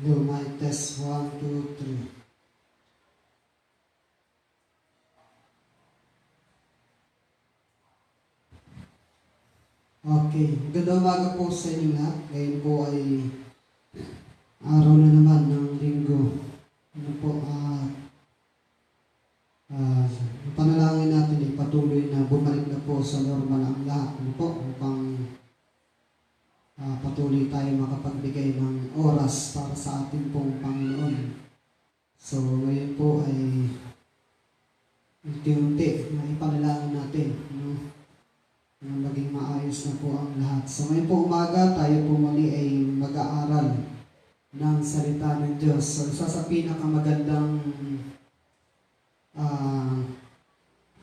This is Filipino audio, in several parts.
Do my test. 1, 2, 3. Okay. Magandang umaga po sa inyo lahat. Ngayon po ay araw na naman ng linggo. Ano po, panalangin natin ay patuloy na bumalik na po sa normal ang lahat. Ano po, upang patuloy tayo makapagbigay ng oras para sa ating pong Panginoon. So, ngayon po ay unti-unti na ipanalangin natin, no? Na maging maayos na po ang lahat. So, ngayon po umaga, tayo po muli ay mag-aaral ng salita ng Diyos. So, isa sa pinakamagandang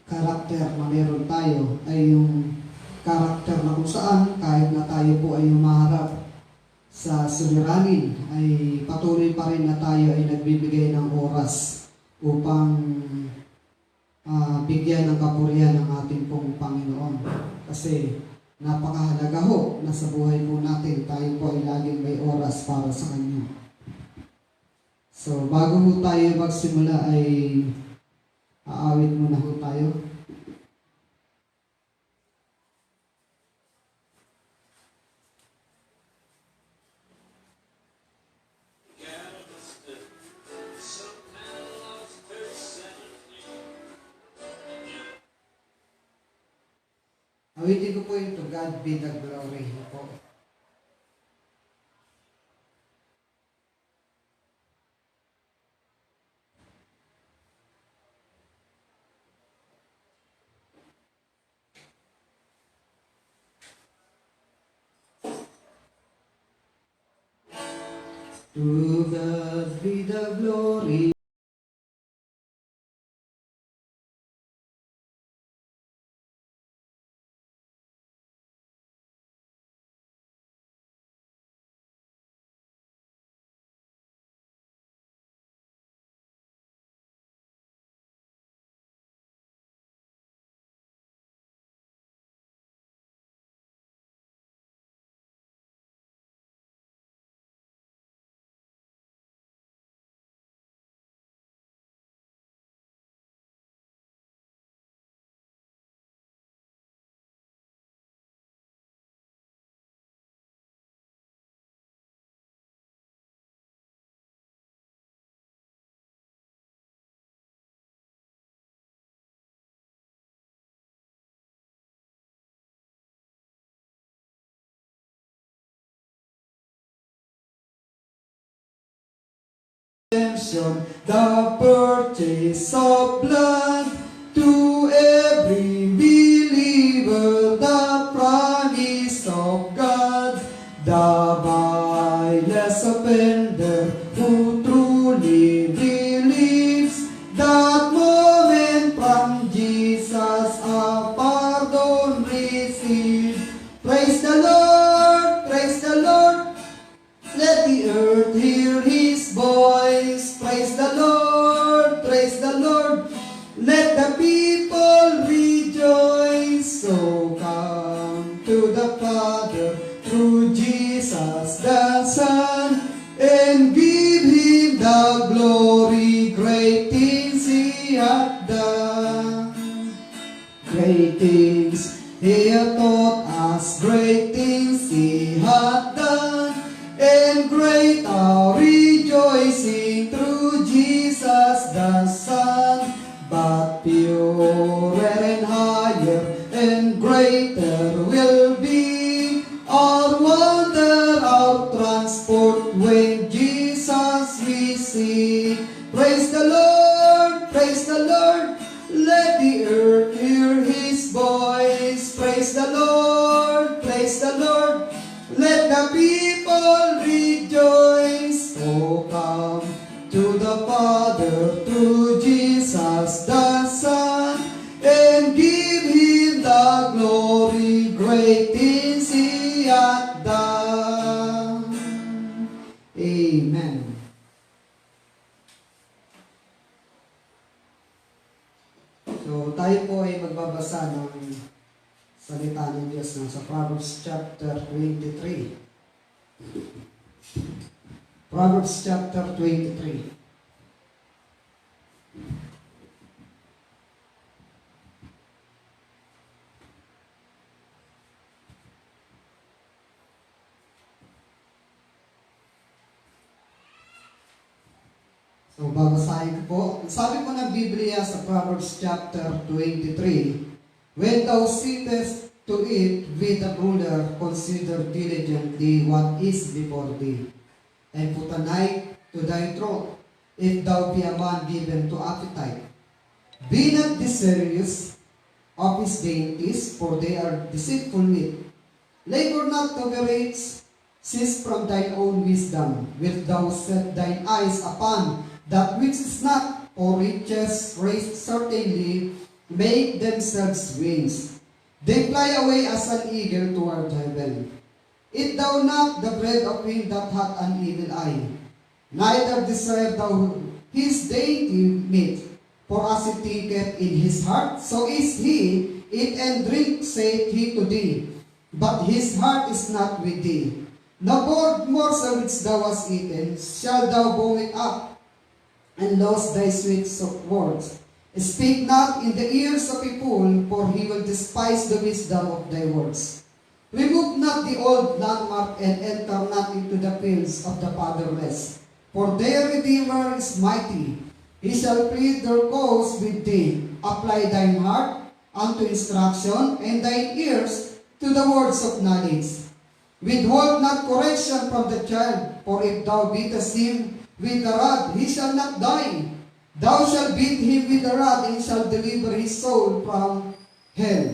karakter na meron tayo ay yung karakter na kung saan kahit na tayo po ay humaharap sa suliranin ay patuloy pa rin na tayo ay nagbibigay ng oras upang bigyan ng kapurihan ng ating pong Panginoon. Kasi napakahalaga ho na sa buhay po natin tayo po ay laging may oras para sa Kanya. So bago ho tayo magsimula ay aawit muna ho tayo. Awitin ko po yung To God be the glory po. To God be the glory. The purchase of blood to every believer, the promise of God, the vilest offender who truly believes that moment from Jesus a pardon receive. Praise the Lord, praise the Lord. Let the earth hear His voice. Praise the Lord, praise the Lord. Let the people rejoice. So come to the Father through Jesus the Son, and give Him the glory. Great things He hath done. Great things He hath taught us. Great things He hath done. And great our rejoicing through Jesus the Son, but purer and higher and greater will be our wonder, our transport when Jesus we see. Praise the Lord, praise the Lord. Let the earth hear His voice. Praise the Lord, praise the Lord. Let the people rejoice. Oh, come to the Father through Jesus the Son, and give Him the glory. Great things He hath done. Amen. So, tayo po ay magbabasa ng salita ng Diyos sa Proverbs chapter 23. Proverbs chapter 23. So, babasahin ko po. Sabi po ng Biblia sa Proverbs chapter 23, when thou sittest to eat with a ruler, consider diligently what is before thee, and put an eye to thy throat, if thou be a man given to appetite. Be not desirous of his dainties, for they are deceitful meat. Labor not to be rich, cease from thine own wisdom. Wilt thou set thine eyes upon that which is not, for riches raised certainly make themselves wings. They fly away as an eagle toward heaven. Eat thou not the bread of him that hath an evil eye, neither desire thou his dainty meat, for as he thinketh in his heart, so is he. Eat and drink, saith he to thee, but his heart is not with thee. The morsel which thou hast eaten shall thou vomit up, and lose thy sweet words. Speak not in the ears of a fool, for he will despise the wisdom of thy words. Remove not the old landmark, and enter not into the fields of the fatherless. For their Redeemer is mighty. He shall plead their cause with thee. Apply thine heart unto instruction, and thine ears to the words of knowledge. Withhold not correction from the child, for if thou beatest him with the rod, he shall not die. Thou shalt beat him with the rod, and shall deliver his soul from hell.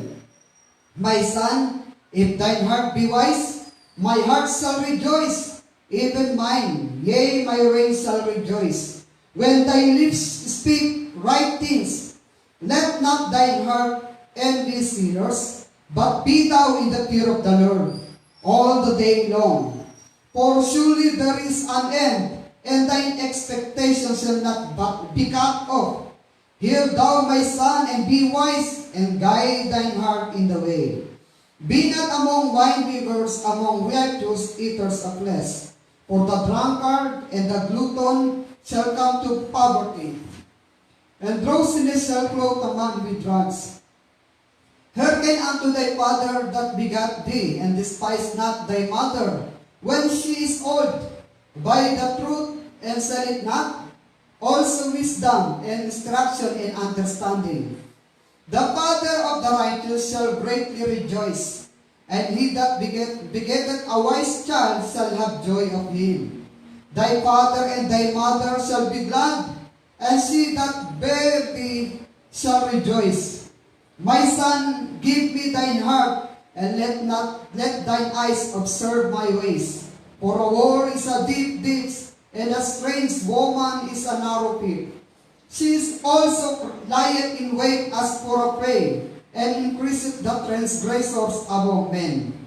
My son, if thine heart be wise, my heart shall rejoice, even mine, yea, my reins shall rejoice. When thy lips speak right things, let not thine heart envy sinners, but be thou in the fear of the Lord all the day long. For surely there is an end, and thine expectation shall not be cut off. Hear thou, my son, and be wise, and guide thine heart in the way. Be not among winebibbers, among riotous eaters of flesh, for the drunkard and the glutton shall come to poverty, and drowsiness shall clothe a man with drugs. Hearken unto thy father that begat thee, and despise not thy mother when she is old. Buy the truth, and sell it not, also wisdom and instruction and understanding. The father of the righteous shall greatly rejoice, and he that begetteth a wise child shall have joy of him. Thy father and thy mother shall be glad, and she that bare thee shall rejoice. My son, give me thine heart, and let thine eyes observe my ways. For a war is a deep ditch, and a strange woman is a narrow pit. She is also lieth in wait as for a prey, and increaseth the transgressors among men.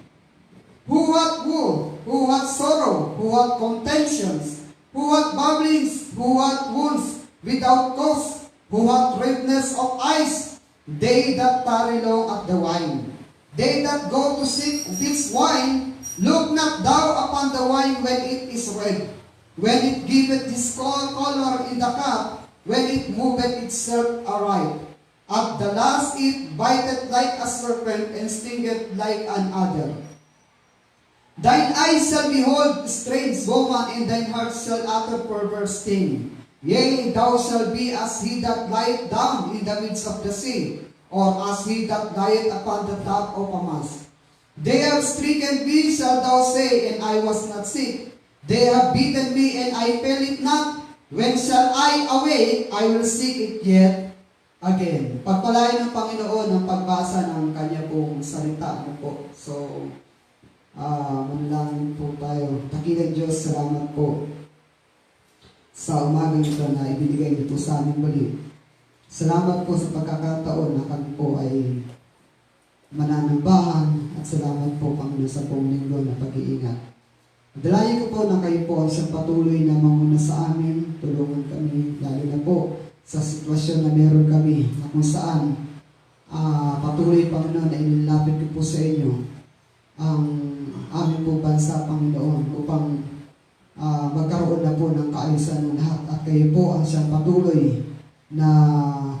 Who hath woe? Who hath sorrow? Who hath contentions? Who hath babblings? Who hath wounds without cause? Who hath redness of eyes? They that tarry long at the wine. They that go to seek this wine, look not thou upon the wine when it is red, when it giveth this color in the cup, when it moveth itself aright. At the last it biteth like a serpent, and stingeth like an adder. Thine eyes shall behold strange woman, and thine heart shall utter perverse thing. Yea, thou shalt be as he that lieth down in the midst of the sea, or as he that lieth upon the top of a mast. They have stricken me, shalt thou say, and I was not sick. They have beaten me, and I fell it not. When shall I awake? I will seek it yet again. Pagpalain ng Panginoon ang pagbasa ng kanya pong salita. Po. So, manalangin po tayo. Dakilang Diyos, salamat po sa umagang ito na ibinigay niyo po sa amin muli. Salamat po sa pagkakataon na kami po ay mananambahan, at salamat po, Panginoon, sa pong linggo na pag-iingat. Dalayan ko po na kayo po ang siyang patuloy na manguna sa amin, tulungan kami, lalo na po sa sitwasyon na meron kami, na kung saan patuloy, Panginoon, na inilapit ko po sa inyo ang aming po bansa, Panginoon, upang magkaroon na po ng kaayusan ng lahat. At kayo po ang siyang patuloy na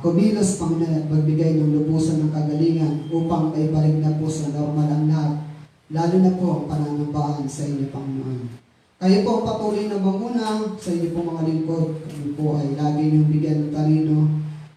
kumilos, Panginoon, at magbigay ng lubusan ng kagalingan upang maibalik na po sa normal ang lahat, lalo na po ang pananambahan sa inyo, Panginoon. Kayo po ang patuloy na manguna sa inyo pong mga lingkod. Kami po ay lagi niyong bigyan ng talino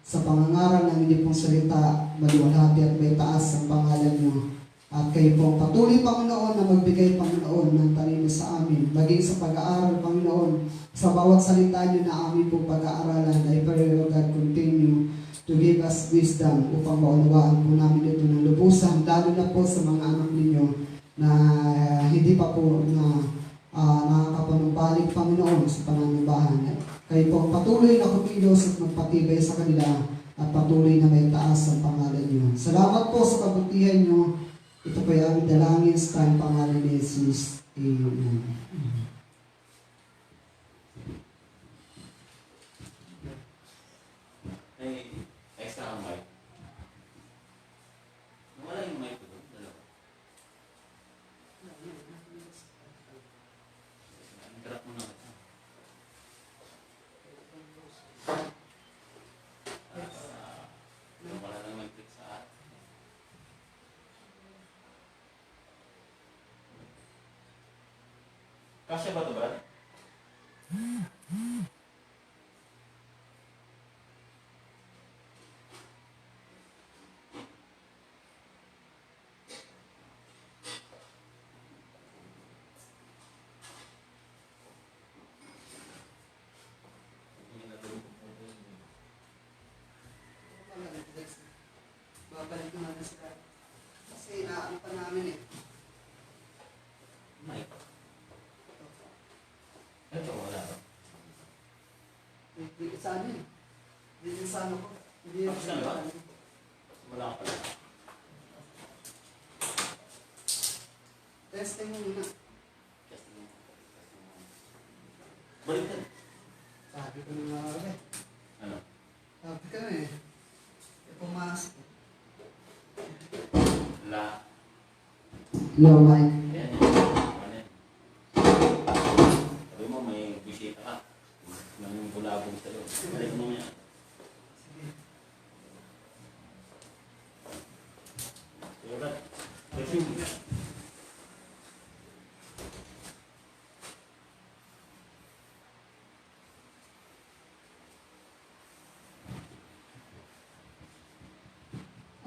sa pangangaral ng inyong pong salita, maluwalhati at may taas ang pangalan niyo. At kayo po ang patuloy, Panginoon, na magbigay, Panginoon, ng talino sa amin, maging sa pag-aaral, Panginoon, sa bawat salita niyo na amin po pag-aaralan. I pray, O God, continue to give us wisdom upang maunawaan po namin ito ng lubusan, lalo na po sa mga anak ninyo na hindi pa po nakakapanumbalik, Panginoon, sa pananambahan. Kayo po ang patuloy na kumilos at magpatibay sa kanila at patuloy na may taas ang pangalan niyo. Salamat po sa kabutihan niyo. Ito po yung aming dalangin sa tayong pangalan ni Jesus. Amen. May extra kang mic. Wala yung mic ko doon. Dalawa. Interrupt mo na kita. Wala nang mag-click sa atin. Kasya ba ito, Brad? Babalik ko natin sila. Kasi inaano pa namin eh. Mic. Ito, wala ba? Hindi sa ano eh. Hindi sa ano ko. Hindi Tapos na ba? Wala ka pala. Testing mo muna. Balik ka. Sabi ko na nga eh. Ano? Sabi ko na eh. Pumasok. La. Low mic. Yan. Sabi mo, may bisita ka. Nang bulabog sa loob. Balik mo yan. Sige, Brad. Resume.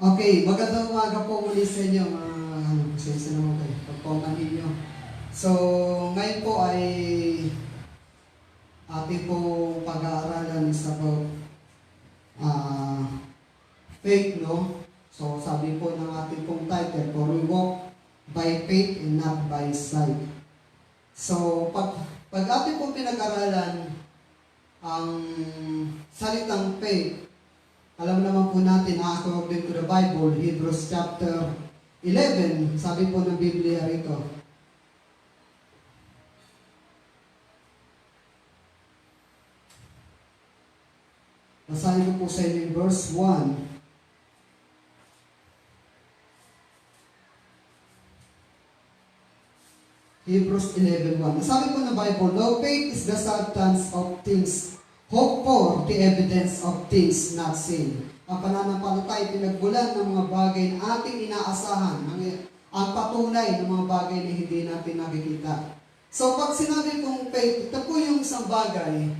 Okay, magandang umaga po muli sa inyo, mga pasensya naman kayo, pagpaumanhin nyo. So, ngayon po ay ating po pag-aaralan sa faith, no? So, sabi po ng ating pong title, for we walk by faith and not by sight. So, pag ating po pinag-aralan ang salitang faith, alam naman po natin, according to the Bible, Hebrews chapter 11, sabi po ng Biblia rito. Basahin ko po sa inyo verse 1. Hebrews 11:1. Sabi po ng Bible, no, faith is the substance of things hope for, the evidence of things not seen. Ang pananampalataya, pinagbulan ng mga bagay na ating inaasahan, ang patunay ng mga bagay na hindi natin nakikita. So pag sinabi kong faith, ito po yung isang bagay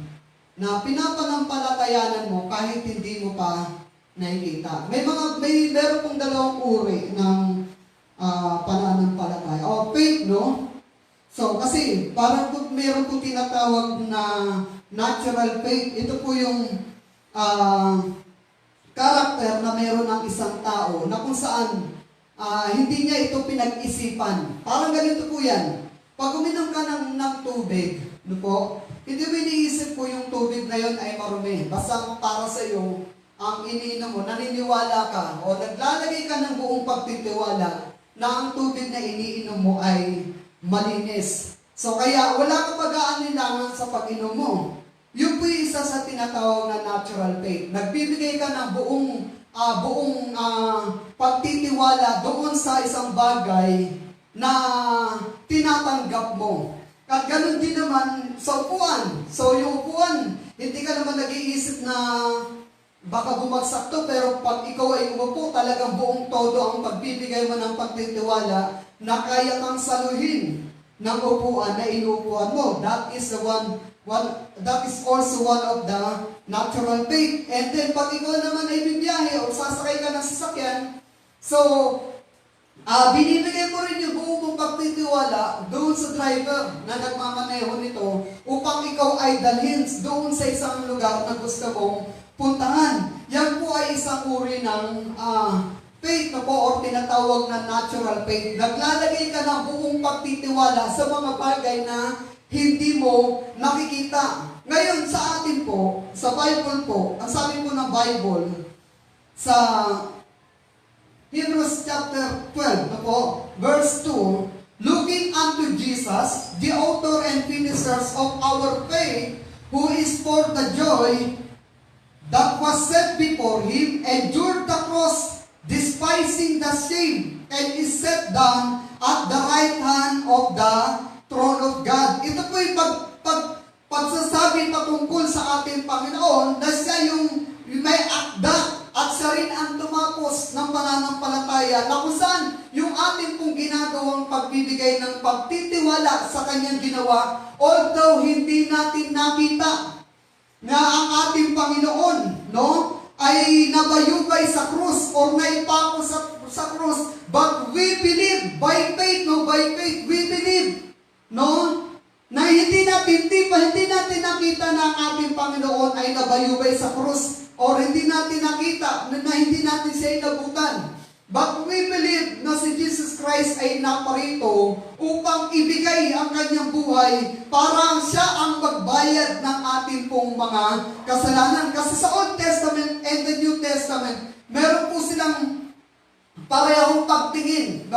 na pinapanampalatayanan mo kahit hindi mo pa nakikita. Meron pong dalawang uri ng pananampalataya. O faith, no? So kasi parang meron pong tinatawag na natural faith. Ito po yung character na meron ng isang tao na kung saan hindi niya ito pinag-isipan. Parang ganito po yan. Pag uminom ka ng tubig, no po, hindi mo iniisip po yung tubig na yon ay marumi. Basta para sa iyo, ang iniinom mo, naniniwala ka o naglalagay ka ng buong pagtitiwala na ang tubig na iniinom mo ay malinis. So kaya wala kang pag-aanilangan sa pag-inom mo. Yun po yung isa sa tinatawag na natural faith. Nagbibigay ka ng buong pagtitiwala doon sa isang bagay na tinatanggap mo. At ganun din naman sa upuan. So yung upuan, hindi ka naman nag-iisip na baka bumagsak to, pero pag ikaw ay umupo, talagang buong todo ang pagbibigay mo ng pagtitiwala na kaya kang saluhin ng upuan na inuupuan mo. That is that is also one of the natural faith. And then pag ikaw naman ay bibiyahe o sasakay ka ng sasakyan, so binibigay mo rin yung buong mong pagtitiwala doon sa driver na nagmamaneho nito upang ikaw ay dalhin doon sa isang lugar na gusto mong puntahan. Yan po ay isang uri ng faith na po or tinatawag na natural faith. Naglalagay ka ng buong pagtitiwala sa mga bagay na hindi mo nakikita. Ngayon sa atin po, sa Bible po, ang sabi po ng Bible, sa Hebrews chapter 12, verse 2, looking unto Jesus, the author and finishers of our faith, who is for the joy that was set before him, endured the cross, despising the shame, and is set down at the right hand of the throne of God. Ito po yung pagsasabi patungkol sa ating Panginoon na siya yung may akda at siya rin ang tumapos ng pananampalataya na kung saan yung ating pong ginagawang pagbibigay ng pagtitiwala sa kanyang ginawa, although hindi natin nakita na ang ating Panginoon, ay nabayubay sa krus or naipako sa krus, but we believe by faith, by faith we believe, na hindi natin nakita na ang ating Panginoon ay nabayubay sa krus or hindi natin nakita na hindi natin siya inabutan. But we believe na si Jesus Christ ay naparito upang ibigay ang kanyang buhay para siya ang magbayad ng ating pong mga kasalanan. Kasi sa Old Testament and the New Testament, meron po silang parehong pagtingin,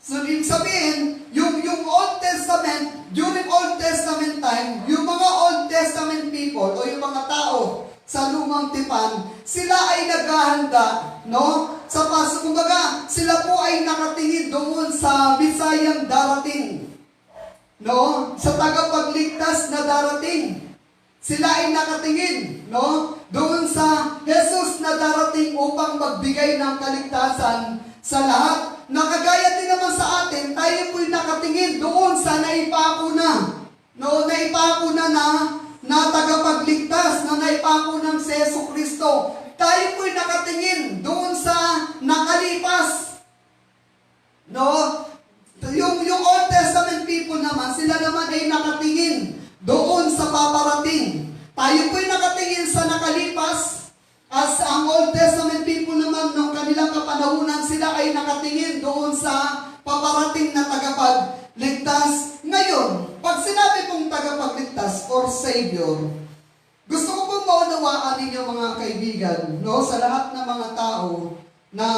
So, ibig sabihin, yung Old Testament, during Old Testament time, yung mga Old Testament people o yung mga tao sa lumang tipan, sila ay naghahanda, kumbaga, sila po ay nakatingin doon sa Bisayang darating, sa tagapagligtas na darating. Sila ay nakatingin, doon sa Jesus na darating upang magbigay ng kaligtasan sa lahat. Nakagaya din naman sa atin, tayo po'y nakatingin doon sa naipako na. Naipako na tagapagligtas, na naipako ng si Yesu Kristo. Tayo po'y nakatingin doon sa nakalipas. Yung Old Testament people naman, sila naman ay nakatingin doon sa paparating. Tayo po'y nakatingin sa nakalipas. As ang Old Testament people naman, nung kanilang kapanahunan, sila ay nakatingin doon sa paparating na tagapagligtas. Ngayon, pag sinabi pong tagapagligtas or Savior, gusto ko pong maunawaan ninyo mga kaibigan, sa lahat ng mga tao na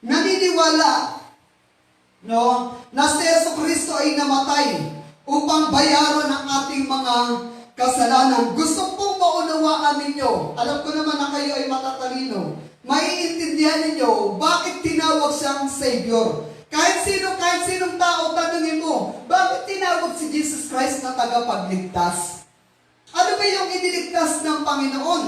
naniniwala, na si Yesu Kristo ay namatay upang bayaran ang ating mga kasalanan. Gusto pong maunawaan ninyo, alam ko naman na kayo ay matatalino, maiintindihan ninyo bakit tinawag siyang Savior. Kahit sinong tao, tanungin mo, bakit tinawag si Jesus Christ na tagapagligtas? Ano ba yung iniligtas ng Panginoon?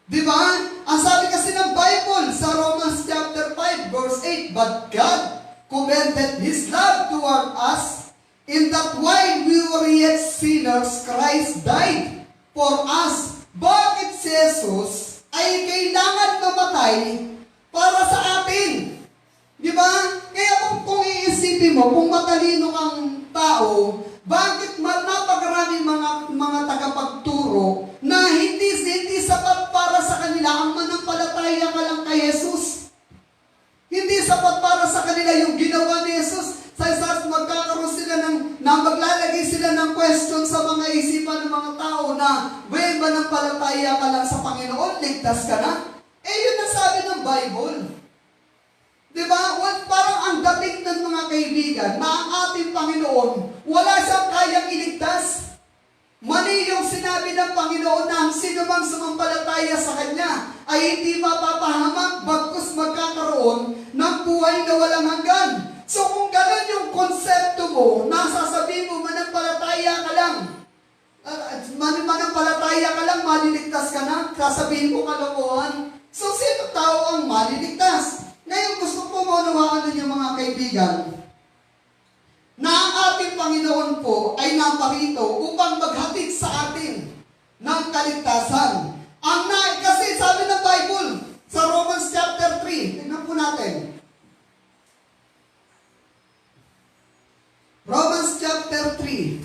Diba? Ang sabi kasi ng Bible sa Romans chapter 5 verse 8, but God commended His love toward us in that while we were yet sinners, Christ died for us. Bakit si Jesus ay kailangan mamatay para sa atin? Di ba? Kaya kung iisipin mo, kung matalino kang tao, bakit napakaraming mga tagapagturo na hindi sapat para sa kanila ang manampalataya ka lang kay Jesus? Hindi sapat para sa kanila yung ginawa ni Jesus. Sa isa't magkakaroon sila maglalagay sila ng question sa mga isipan ng mga tao na, well, manampalataya ka lang sa Panginoon, ligtas ka na? Yun ang sabi ng Bible. Diba? Parang ang dating ng mga kaibigan na ang ating Panginoon, wala siyang kayang iligtas. Mali yung sinabi ng Panginoon na ang sino mang sumampalataya sa Kanya ay hindi mapapahamak bagkus magkakaroon ng buhay na walang hanggan. So kung ganun yung konsepto mo, nasasabihin mo, manampalataya ka lang. Manampalataya ka lang, maliligtas ka na. Sasabihin mo kalokohan. So sino tao ang maliligtas? Ngayon gusto ko maunawaan ninyo mga kaibigan, na ang ating Panginoon po ay naparito upang maghatid sa atin ng kaligtasan. Kasi sabi ng Bible, sa Romans chapter 3, tignan po natin. Romans chapter 3.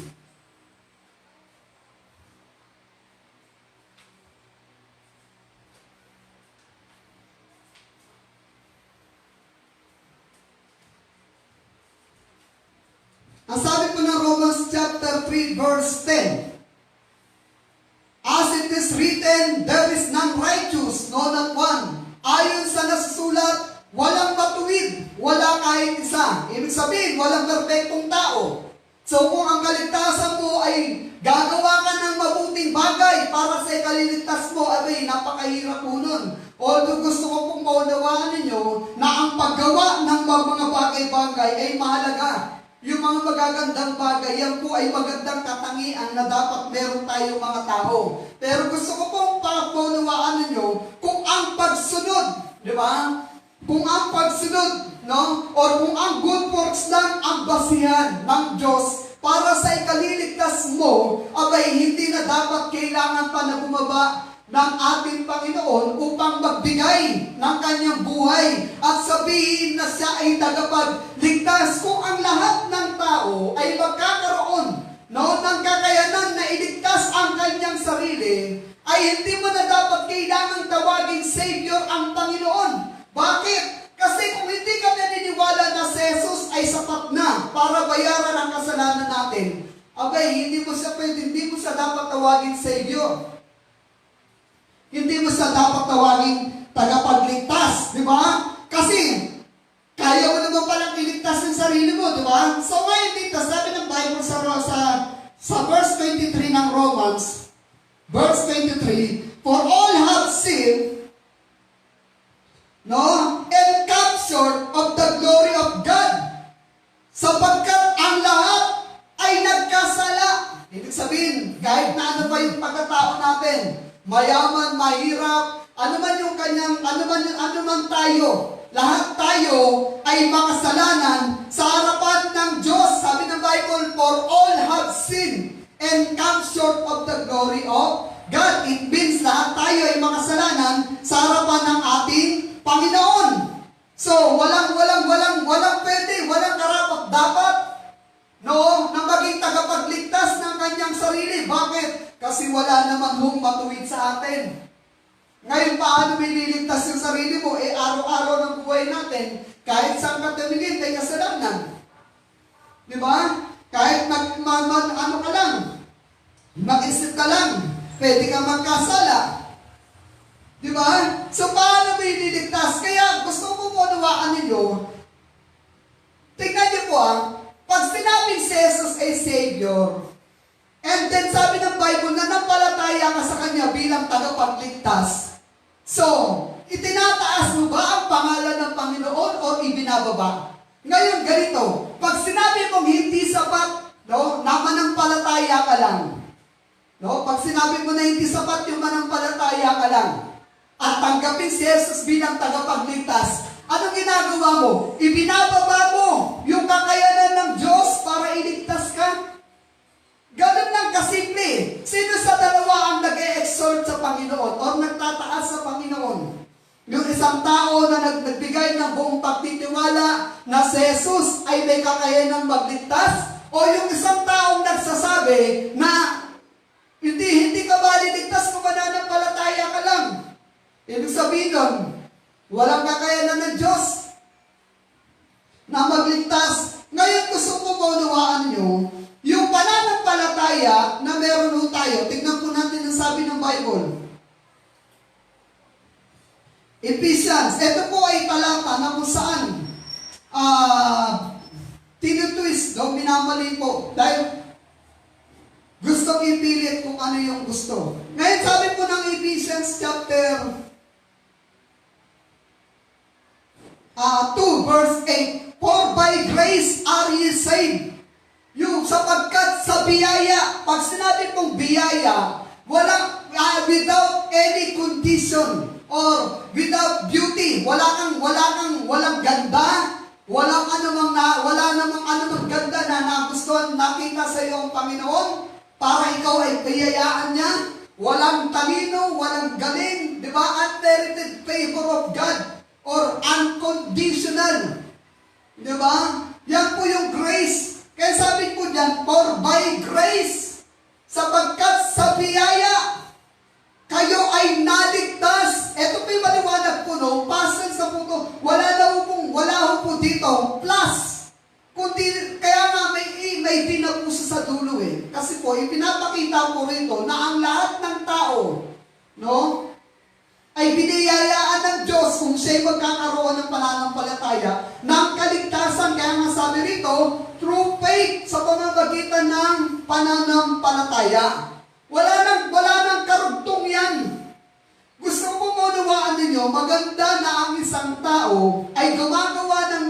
Ang sabi po ng Romans chapter 3 verse 10, as it is written, there is none righteous, no not one. Ayon sa nasusulat, walang matuwid, wala kahit isa. Ibig sabihin, walang perfectong tao. So kung ang kaligtasan mo ay gagawa ka ng mabuting bagay para sa ikaliligtas mo, abay, napakahirap po nun. Although gusto ko pong maunawaan ninyo na ang paggawa ng mga bagay-bagay ay mahalaga. Yung mga magagandang bagay, yan po ay magandang katangian na dapat meron tayong mga tao. Pero gusto ko pong paunawaan ninyo kung ang pagsunod, di ba? Kung ang pagsunod, no? Or kung ang good works lang ang basihan ng Diyos para sa ikaliligtas mo, abay hindi na dapat kailangan pa na bumaba ng ating Panginoon upang magbigay ng kanyang buhay at sabihin na siya ay tagapagligtas. Kung ang lahat ng tao ay magkakaroon ng kakayanan na iligtas ang kanyang sarili, ay hindi mo na dapat kailangang tawaging Savior ang Panginoon. Bakit? Kasi kung hindi ka naniniwala na si Jesus ay sapat na para bayaran ang kasalanan natin, abay, hindi mo siya dapat tawaging Savior. Hindi mo siya dapat tawaging tagapagligtas, di ba? Kasi, kaya mo naman palang iligtas yung sarili mo, di ba? So ngayon dito, sabi ng Bible sa verse 23 ng Romans, verse 23, for all have sinned, and come short of the glory of God, sapagkat ang lahat ay nagkasala. Ibig sabihin, kahit na ano pa yung pagkatao natin, mayaman, mahirap, ano man tayo, lahat tayo ay makasalanan sa harapan ng Diyos. Sabi ng Bible, for all have sinned and come short of the glory of God. It means lahat tayo ay makasalanan sa harapan ng ating Panginoon. So, walang pwede, walang karapat dapat, na maging tagapagligtas ng kanyang sarili. Bakit? Kasi wala naman hong matuwid sa atin. Ngayon, paano may liligtas yung sarili mo? Araw-araw ng buhay natin, kahit saan ka tumingin, may kasalanan. Di ba? Kahit mag-isip ka lang, pwede ka magkasala. Di ba? So, paano may liligtas? Kaya, gusto ko po unawaan ninyo, tingnan niyo po pag sinabing si Jesus ay Savior, and then sabi ng Bible na nampalataya ka sa Kanya bilang tagapagligtas. So, itinataas mo ba ang pangalan ng Panginoon o ibinababa? Ngayon, ganito. Pag sinabi mong hindi sapat, na manampalataya ka lang. Pag sinabi mo na hindi sapat yung manampalataya ka lang, at tanggapin si Jesus bilang tagapagligtas, anong ginagawa mo? Ibinababa mo yung kakayanan ng Diyos para iligtas ka? Ganun lang kasimple. Sino sa dalawa ang nag-e-exalt sa Panginoon o nagtataas sa Panginoon? Yung isang tao na nagbigay ng buong pagtitiwala na si Jesus ay may kakayanan magligtas? O yung isang taong nagsasabi na hindi ka maliligtas kung mananampalataya ka lang? Ibig sabihin nun, walang kakayanan ng Diyos na magligtas. Ngayon gusto ko maunawaan nyo, yung pananampalataya na meron ho tayo, tignan po natin ang sabi ng Bible. Ephesians, ito po ay talata na kung saan tinutwist, minamali po, dahil gusto ipilit kung ano yung gusto. Ngayon sabi po ng Ephesians chapter 2 verse 8, for by grace biyaya. Pag sinabi pong biyaya, walang, without any condition or without beauty, walang ganda, wala namang ganda na nagustuhan, nakita sa iyo ang Panginoon para ikaw ay biyayaan niya. Walang talino, walang galing, di ba? Unmerited favor of God or unconditional. Di ba? Yan po yung grace. Kaya sabi po dyan, for by grace, sapagkat sa biyaya, kayo ay naligtas. Ito po yung maliwanag po, no? Pasal sa po to. Wala po dito, plus. Kundi, kaya nga may dinapuso sa dulo eh. Kasi po, ipinapakita po rito na ang lahat ng tao, no? Ay biniyayaan ng Diyos kung siya'y magkakaroon ng pananampalataya ng kaligtasan. Kaya nga sabi rito, through faith sa pamamagitan ng pananampalataya. Wala nang karugtong yan. Gusto ko maunawaan ninyo, maganda na ang isang tao ay gumagawa ng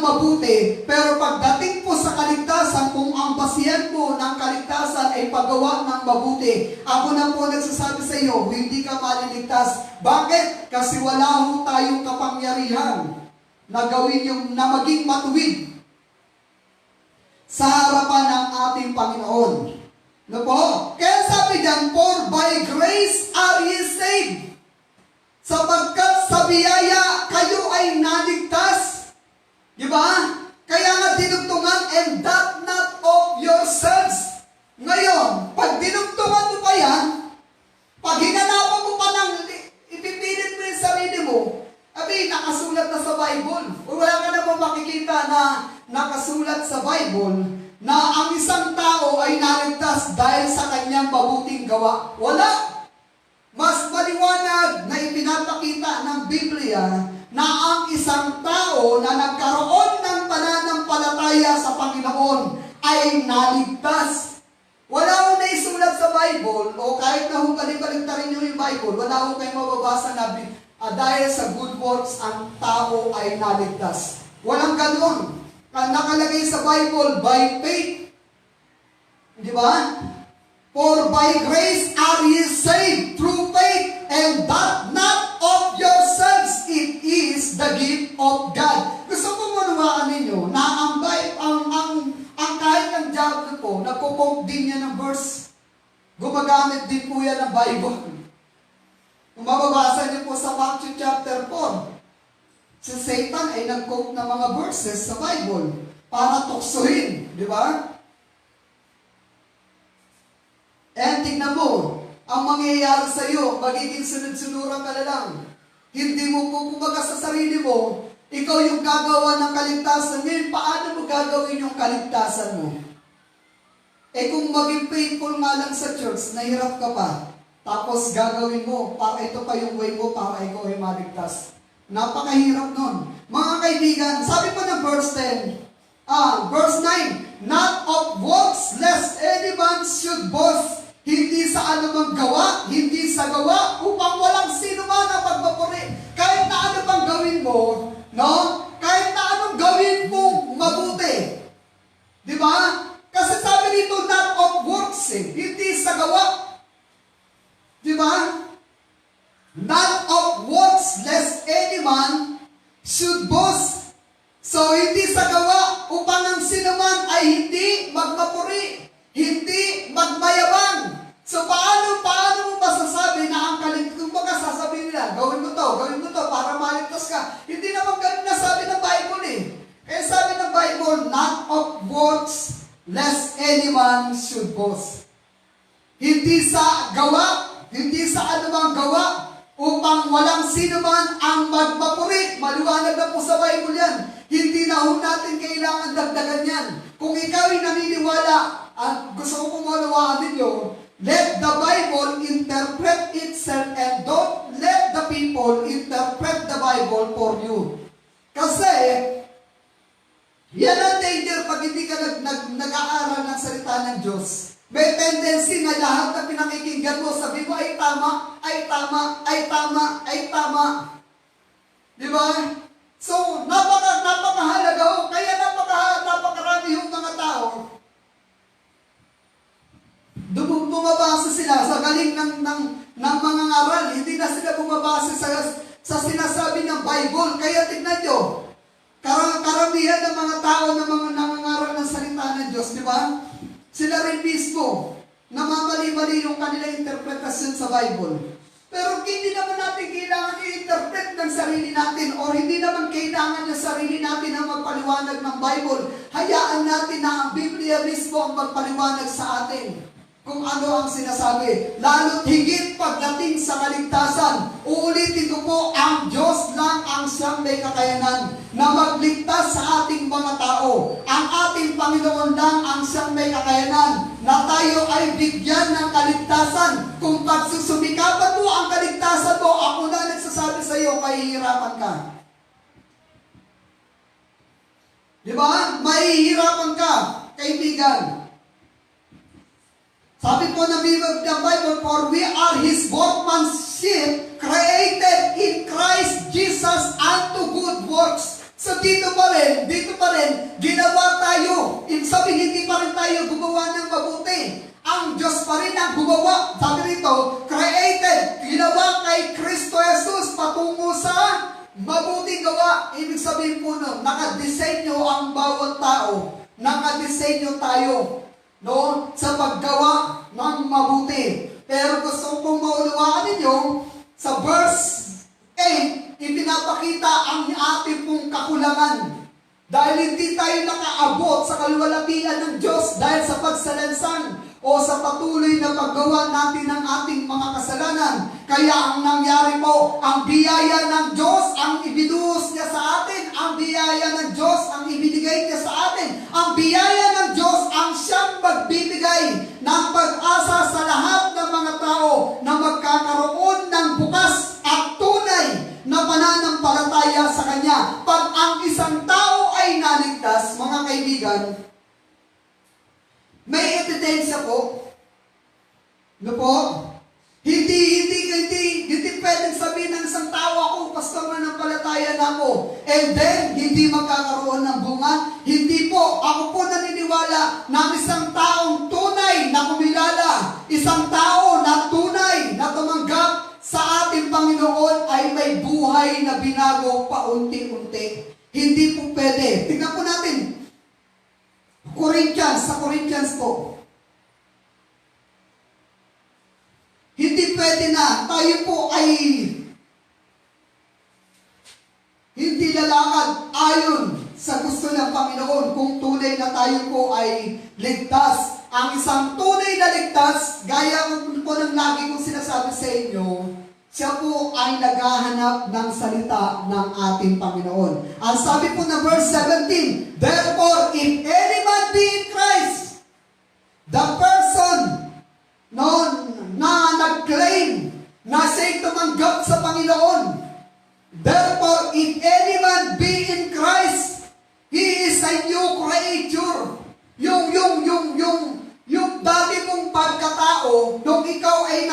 mabuti, pero pagdating po sa kaligtasan, kung ang basihan po ng kaligtasan ay paggawa ng mabuti, ako na po nagsasabi sa iyo, hindi ka maliligtas. Bakit? Kasi wala ho tayong kapangyarihan na gawin na maging matuwid sa harapan ng ating Panginoon. No po? Kaya sabi diyan, for by grace are ye saved. Sapagkat sa biyaya kayo ay naligtas. Di ba? Kaya nga dinugtungan, and that not of yourselves. Ngayon, pag dinugtungan mo pa yan, pag hinanapan mo pa ng, ipipilit mo yung sarili mo, nakasulat na sa Bible. O wala ka namang makikita na nakasulat sa Bible na ang isang tao ay naligtas dahil sa kanyang mabuting gawa. Wala. Mas maliwanag na ipinapakita ng Biblia na ang isang tao na nagkaroon ng pananampalataya sa Panginoon ay naligtas. Wala ko na isulat sa Bible, o kahit na balik-baliktarin nyo yung Bible, wala ko kayo mababasa na dahil sa good works ang tao ay naligtas. Walang ganon. Nakalagay sa Bible, by faith. Di ba? For by grace are ye saved through faith, and that not of yourselves, it is the gift of God. Gusto ko manungaan ninyo na ang kahit ng diablo po, nagpo-quote din niya ng verse. Gumagamit din po yan ng Bible. Kung mababasa niyo po sa Matthew chapter 4, si Satan ay nag-quote ng mga verses sa Bible para tuksuhin, di ba? And tignan mo, ang mangyayari sa iyo, magiging sunod-sunuran ka na lang. Hindi mo po kumbaga sa sarili mo, ikaw yung gagawa ng kaligtasan. Ngayon, paano mo gagawin yung kaligtasan mo? Kung maging faithful nga lang sa church, nahirap ka pa. Tapos gagawin mo, para ito pa yung way mo, para ikaw ay maligtas. Napakahirap nun. Mga kaibigan, sabi pa ng verse 10, verse 9, not of works, lest any man should boast. Hindi sa anumang gawa, hindi sa gawa, upang walang sino man ang pagpapuri. Kahit na ano pang gawin mo, no? Kahit na anong gawin mong mabuti. Di ba? Kasi sabi dito, not of works, hindi sa gawa. Di ba? Not of works, lest any man should boast. So, hindi sa gawa, upang ang sinuman ay hindi magmapuri, hindi magmayabang. So, paano mo masasabi na ang kaligtasan? Kung baka sasabihin nila, gawin mo to, para maligtas ka. Hindi naman ganun na sabi ng Bible eh. Kaya sabi ng Bible, not of works, lest any man should boast. Hindi sa gawa, hindi sa anumang gawa, upang walang sino man ang magmapuri. Maliwanag na po sa Bible yan. Hindi na ho natin kailangan dagdagan yan. Kung ikaw ay naniniwala, at gusto ko kung malawaan ninyo, let the Bible interpret itself and don't let the people interpret the Bible for you. Kasi, yan ang danger pag hindi ka nag-aaral ng salita ng Diyos. May tendency na lahat na pinakikinggan mo, sabi mo ay tama, ay tama, ay tama, ay tama. Di ba? So, napakahalaga ho. Kaya napakarami yung mga tao di ba? Sila rin mismo, namamali-mali yung kanilang interpretasyon sa Bible. Pero hindi naman natin kailangan i-interpret ng sarili natin o hindi naman kailangan ng sarili natin ang magpaliwanag ng Bible. Hayaan natin na ang Biblia mismo ang magpaliwanag sa atin kung ano ang sinasabi. Lalo't higit pagdating sa kaligtasan, uulitin ko po, ang Diyos lang ang siyang may kakayanan na magligtas sa ating mga tao. Ang ating Panginoon lang ang siyang may kakayanan na tayo ay bigyan ng kaligtasan. Kung pagsusumikapan mo ang kaligtasan mo, ako na nagsasabi sa iyo, mahihirapan ka. Di ba? Mahihirapan ka, kaibigan. Sabi po ng Bible, for we are His workmanship, created in Christ Jesus unto good works. So dito pa rin, ginawa tayo. Ibig sabihin, hindi pa rin tayo gumawa ng mabuti. Ang Diyos pa rin ang gumawa. Sabi rito, created, ginawa kay Kristo Jesus patungo sa mabuting gawa. Ibig sabihin po nun, nakadesenyo ang bawat tao. Nakadesenyo tayo. No, sa paggawa ng mabuti. Pero gusto kong maunawaan ninyo, sa verse 8, ipinapakita ang ating pong kakulangan. Dahil hindi tayo nakaabot sa kaluwalhatian ng Diyos dahil sa pagsalansan o sa patuloy na paggawa natin ng ating mga kasalanan. Kaya ang nangyari po, ang biyaya ng Diyos ang ibinuhos niya sa atin. Ang biyaya ng Diyos ang ibinigay niya sa atin. Ang biyaya ng Diyos ang siyang magbibigay ng pag-asa sa lahat ng mga tao na magkakaroon ng bukas at tunay na pananampalataya sa Kanya. Pag ang isang tao ay naligtas, mga kaibigan, may ebidensya po. No po? Hindi pwedeng sabihin ng isang tao, ako, pastor na ng palataya na ako. And then, hindi magkakaroon ng bunga. Hindi po. Ako po naniniwala na isang taong tunay na kumilala, isang tao na tunay na tumanggap sa ating Panginoon ay may buhay na binago paunti-unti. Hindi po pwede. Tingnan po natin. Sa Corinthians po. Hindi pwede na tayo po ay hindi lalakad ayon sa gusto ng Panginoon kung tunay na tayo po ay ligtas. Ang isang tunay na ligtas, gaya ko ng lagi kong sinasabi sa inyo, siya po ay naghahanap ng salita ng ating Panginoon. Ang sabi po na verse 17, therefore, if any man be in Christ, the person na nag-claim na siya'y tumanggap sa Panginoon, therefore, if any man be in Christ, he is a new creature. Yung dati mong pagkatao, nung ikaw ay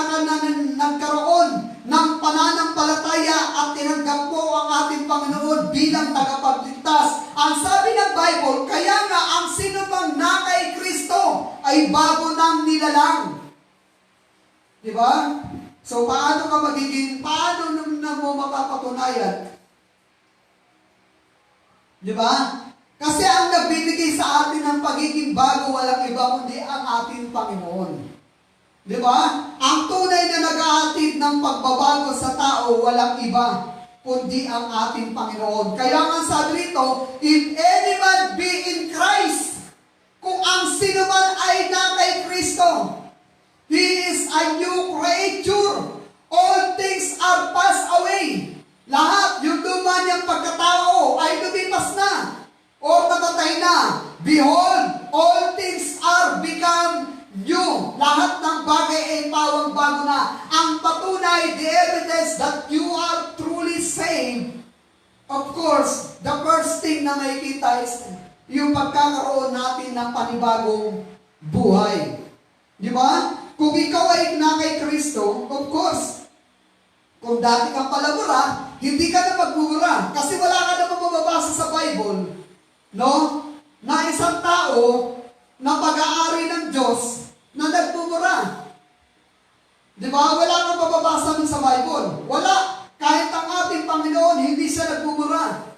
nagkaroon ng pananampalataya at tinanggap mo ang ating Panginoon bilang tagapagligtas. Ang sabi ng Bible, kaya nga ang sino bang na kay Kristo ay bago ng nilalang. Di ba? So paano mo mapapatunayan? Di ba? Kasi ang nagbibigay sa atin ng pagiging bago, walang iba kundi ang ating Panginoon. Di ba? Ang tunay na nag-aatid ng pagbabago sa tao, walang iba kundi ang ating Panginoon. Kaya nga sabi rito, if any man be in Christ, kung ang sino man ay na kay Kristo, he is a new creature. All things are passed away. Lahat, yung luma niyang pagkatao ay lumipas na o natatay na. Behold, all things are become new. Lahat ng bagay ay pawang bago na. Ang patunay, the evidence that you are truly saved. Of course, the first thing na makikita is yung pagkakaroon natin ng panibagong buhay. Di ba? Kung ikaw ay na kay Kristo, of course, kung dati kang palabura, hindi ka na magbubura. Kasi wala ka na mababasa sa Bible, no? Na isang tao na pag-aari ng Diyos na nagbubura. Di ba? Wala kang mababasa nun sa Bible. Wala. Kahit ang ating Panginoon, hindi siya nagbubura.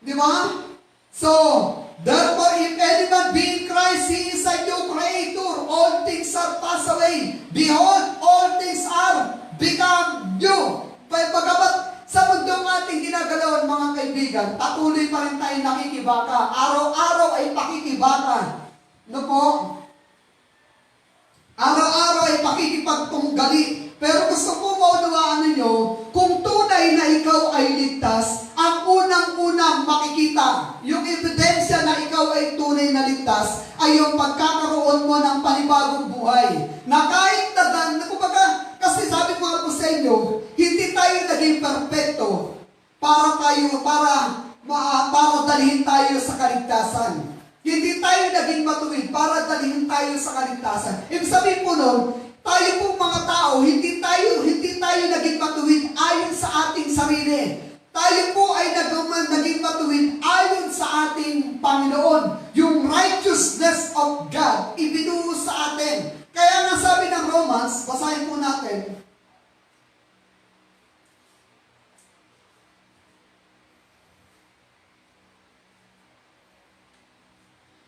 Di ba? So, Therefore, if any man be in Christ, he is a new creator. All things are passed away. Behold, all things are become new. Pagamat sa mundong ating ginagalawan, mga kaibigan, patuloy pa rin tayo nakikibaka. Araw-araw ay pakikibaka. No po? Araw-araw ay pakikipagtunggali. Pero gusto ko maunawaan ninyo, kung tunay na ikaw ay ligtas, ang unang-unang makikita, yung ebidensya na ikaw ay tunay na ligtas, ay yung pagkakaroon mo ng panibagong buhay. Na kahit kumbaga, kasi sabi ko nga po sa inyo, hindi tayo naging perfecto para dalhin tayo sa kaligtasan. Hindi tayo naging matuwid para dalhin tayo sa kaligtasan. Ibig sabihin po nun, tayo pong mga tao, hindi tayo naging matuwid ayon sa ating sarili. Tayo po ay naging matuwid ayon sa ating Panginoon. Yung righteousness of God, ibinuo sa atin. Kaya nga sabi ng Romans, basahin po natin.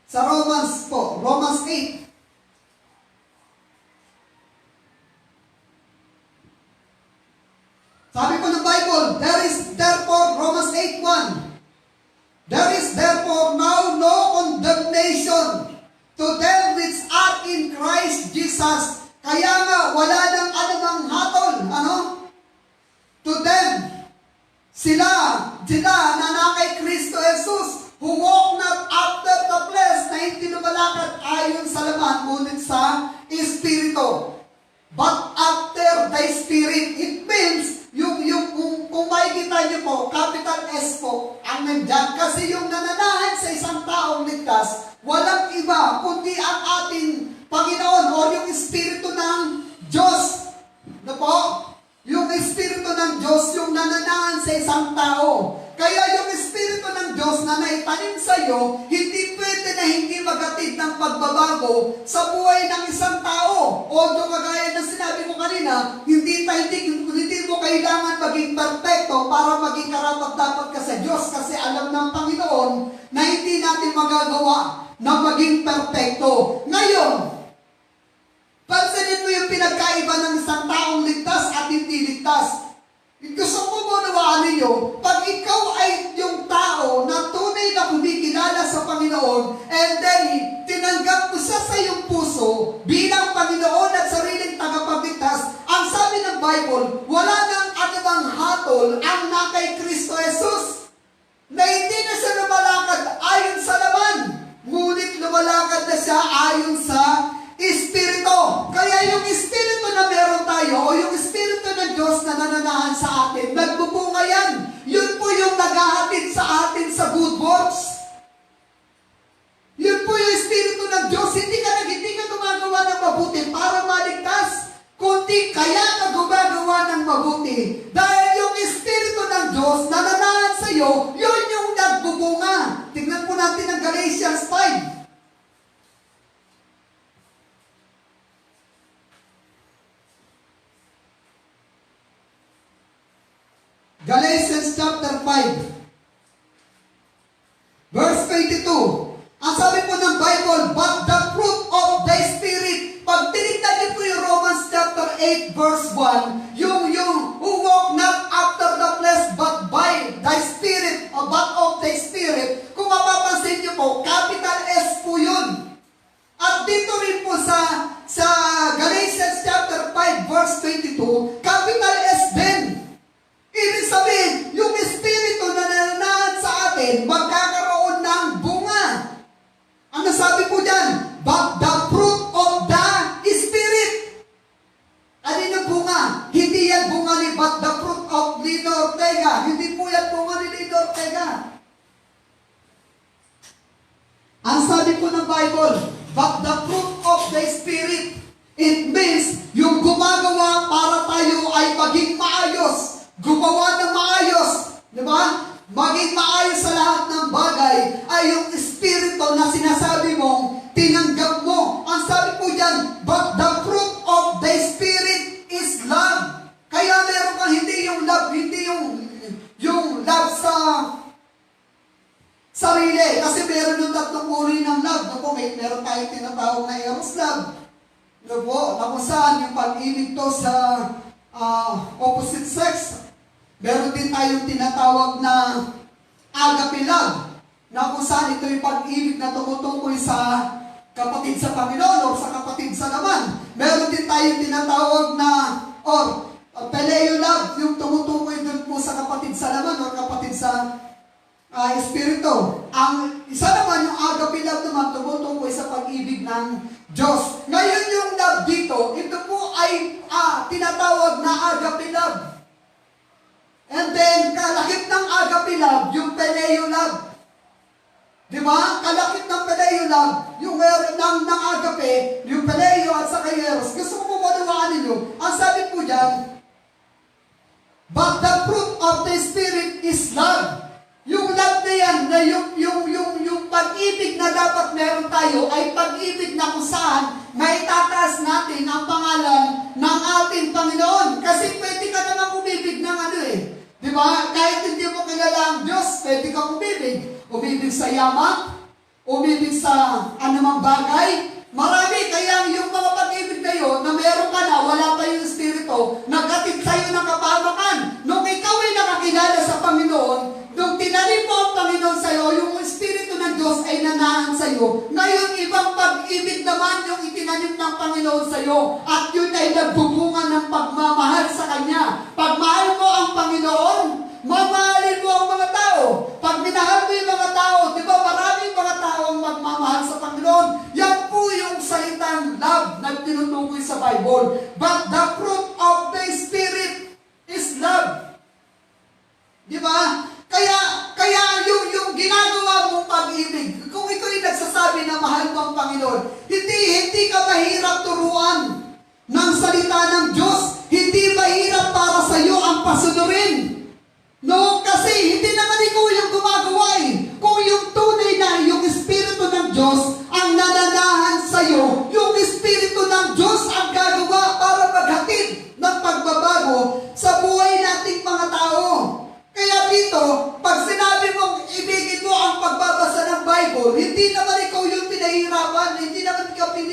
Sa Romans po, Romans 8. Sabi po ng Bible, there is therefore, Romans 8:1, there is therefore now no condemnation to them which are in Christ Jesus. Kaya nga, wala nang anumang hatol. To them. Sila na kay Kristo Jesus, who walk not after the flesh, na hindi lumalakad ayon sa laman, ngunit sa Espiritu. But after the Spirit, it means, kung makikita niyo po, capital S po, ang nandyan. Kasi yung nananahan sa isang taong ligtas, walang iba, kundi ang ating Panginoon o yung Espiritu ng Diyos. Ano po? Yung Espiritu ng Diyos, yung nananahan sa isang tao. Kaya yung Espiritu ng Diyos na naitanim sa iyo, hindi pwede na hindi magatid ng pagbabago sa buhay ng isang tao. Although kagaya ng sinabi ko kanina, hindi mo kailangan maging perfecto para maging karapat-dapat ka sa Diyos, kasi alam ng Panginoon na hindi natin magagawa na maging perfecto. Ngayon, pansinin mo yung pinagkaiba ng isang taong ligtas at hindi ligtas. Gusto ko mo nawaan ninyo, pag ikaw ay yung tao na tunay na kumikilala sa Panginoon, and then tinanggap mo siya sa iyong puso bilang Panginoon at sariling tagapagligtas, ang sabi ng Bible, wala nang anumang hatol ang na kay Kristo Jesus, na hindi na siya lumalakad ayon sa laman, ngunit lumalakad na siya ayon sa Espiritu. Kaya yung Espiritu na meron tayo, o yung Espiritu ng Diyos na nananahan sa atin, nagbubunga yan. Yun po yung naghahatid sa atin sa good works. Yun po yung Espiritu ng Diyos. Hindi ka gumagawa ng mabuti para maligtas, kundi kaya ka gumagawa ng mabuti. Dahil yung Espiritu ng Diyos na nananahan sa iyo, yun yung nagbubunga. Tingnan po natin ang Galatians 5. Galatians chapter 5, verse 22. Ang sabi po ng Bible, but the fruit of the Spirit. Pag tinignan niyo po yung Romans chapter 8, verse 1, yung who walk not after the flesh, but by the Spirit, or but of the Spirit. Kung mapapansin niyo po, capital S po yun. At dito rin po sa Galatians chapter 5, verse 22, capital S din. Ibig sabihin, yung Espiritu na nananahan sa atin, magkakaroon ng bunga. Ano sabi po dyan? But the fruit of the Spirit. Ano yung bunga? Hindi yan bunga ni but the fruit of Lino Ortega. Hindi po yan bunga ni Lino Ortega. Ang sabi po ng Bible, but the fruit of the Spirit. It means, yung gumagawa para tayo ay maging maayos. Gumawa ng maayos, di ba? Maging maayos sa lahat ng bagay ay yung Espiritu na sinasabi mong tinanggap mo. Ang sabi po dyan, but the fruit of the Spirit is love. Kaya meron kang hindi yung love sarili. Kasi meron yung tatlong uri ng love. No po, meron tayong tinatawag na eros love. No po, na kung saan yung pag-ibig to sa opposite sex. Meron din tayong tinatawag na agape love. Na kung saan ito yung pag-ibig na tumutukoy sa kapatid sa Panginoon o sa kapatid sa laman. Meron din tayong tinatawag na Peleo love, yung tumutukoy dun po sa kapatid sa laman o kapatid sa Espiritu. Ang isa naman, yung agape love naman, tumutukoy sa pag-ibig ng Diyos. Ngayon yung love dito, ito po ay tinatawag na agape love. And then, kalakip ng agape love, yung Peleo love. Di ba? Kalakip ng Peleo love, yung ng agape, yung Peleo at sa Eros. Gusto ko po maluwaan ninyo. Ang sabi po dyan, but the fruit of the Spirit is love. Yung love na yan, na yung pag-ibig na dapat meron tayo, ay pag-ibig na kung saan maitataas natin ang pangalan ng ating Panginoon. Kasi pwede ka naman umibig ng di ba? Kahit hindi mo kilala ang Diyos, pwede kang umibig. Umibig sa yaman, umibig sa anumang bagay. Marami, kaya yung mga pag-ibig na yun, na meron ka na, wala pa yung Espiritu, naghatid sa'yo ng kapamakan. Nung ikaw ay nakakilala sa Panginoon, nung tinanim mo ang Panginoon sa'yo, yung Espiritu ng Diyos ay nanahan sa'yo. Ngayon, ibang pag-ibig naman yung itinanim ng Panginoon sa'yo. At yun ay nagbubunga ng pagmamahal sa Kanya. Pagmahal mo ang Panginoon, mamahalin mo ang mga tao. Pag minahal mo yung mga tao, di ba maraming mga tao ang magmamahal sa Panginoon. Yan po yung salitang love na tinutukoy sa Bible. But the fruit of the Spirit is love. Di ba? Kaya yung ginagawa mong pag-ibig, kung ito'y nagsasabi na mahal mo ang Panginoon, hindi ka mahirap turuan ng salita ng Diyos. Hindi mahirap para sa iyo ang pasunurin. No, kasi hindi naman ikaw yung gumagawa eh. Kung yung tunay na yung Espiritu ng Diyos ang nananahan sa iyo, yung Espiritu ng Diyos ang gagawa para maghatid ng pagbabago sa buhay nating mga tao. Kaya dito, pag sinabi mong ibigin mo ang pagbabasa ng Bible, hindi naman ikaw yung pinahihirapan, hindi